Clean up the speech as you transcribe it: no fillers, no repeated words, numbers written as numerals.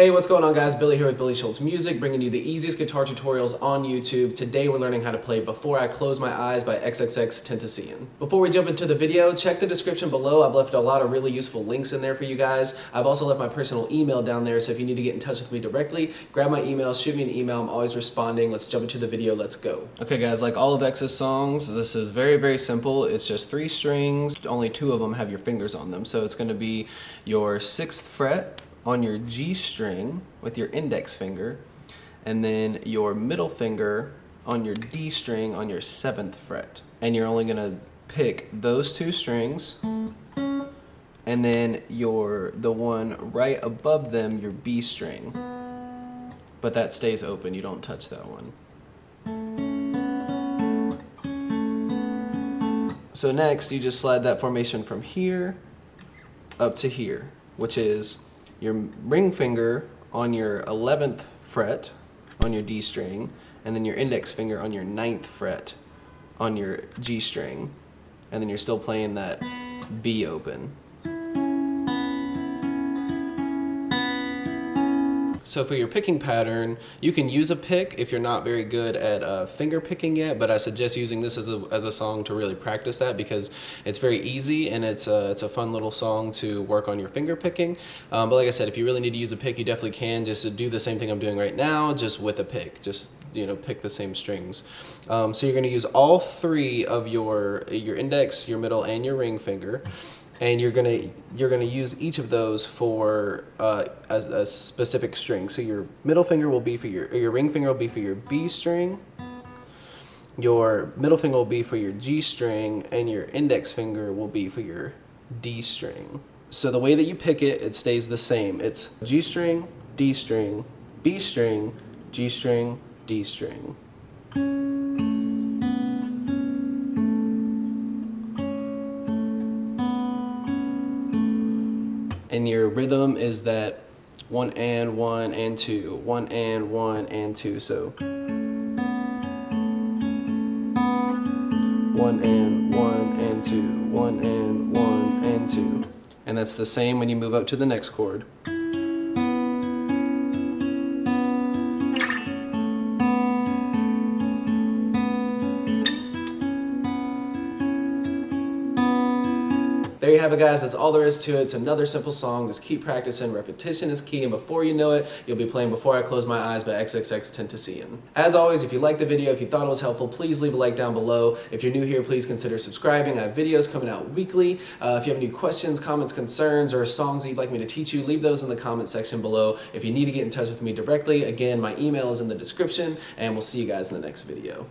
Hey, what's going on guys? Billy here with billyshultzmusic, bringing you the easiest guitar tutorials on YouTube. Today we're learning how to play Before I Close My Eyes by XXXTentacion. Before we jump into the video, check the description below. I've left a lot of really useful links in there for you guys. I've also left my personal email down there, so if you need to get in touch with me directly, grab my email, shoot me an email. I'm always responding. Let's jump into the video. Let's go. Okay guys, like all of X's songs, this is very, very simple. It's just 3 strings. Only 2 of them have your fingers on them. So it's going to be your 6th fret on your G string with your index finger, and then your middle finger on your D string on your 7th fret. And you're only gonna pick those 2 strings, and then the one right above them, your B string. But that stays open, you don't touch that one. So next, you just slide that formation from here up to here, which is your ring finger on your 11th fret on your D string, and then your index finger on your 9th fret on your G string, and then you're still playing that B open. So for your picking pattern, you can use a pick if you're not very good at finger picking yet, but I suggest using this as a song to really practice that, because it's very easy and it's a fun little song to work on your finger picking. But like I said, if you really need to use a pick, you definitely can just do the same thing I'm doing right now, just with a pick. Just, you know, pick the same strings. So you're going to use all 3 of your index, your middle, and your ring finger. And you're gonna use each of those for a specific string. So your middle finger will be for your ring finger will be for your B string. Your middle finger will be for your G string, and your index finger will be for your D string. So the way that you pick it, it stays the same. It's G string, D string, B string, G string, D string. And your rhythm is that 1 and 1 and 2, 1 and 1 and 2. So 1 and 1 and 2, 1 and 1 and 2. And that's the same when you move up to the next chord. There you have it guys, that's all there is to it. It's another simple song, just keep practicing, repetition is key, and before you know it, you'll be playing Before I Close My Eyes by XXXTentacion. As always, if you liked the video, if you thought it was helpful, please leave a like down below. If you're new here, please consider subscribing. I have videos coming out weekly. If you have any questions, comments, concerns, or songs that you'd like me to teach you, leave those in the comment section below. If you need to get in touch with me directly, again, my email is in the description, and we'll see you guys in the next video.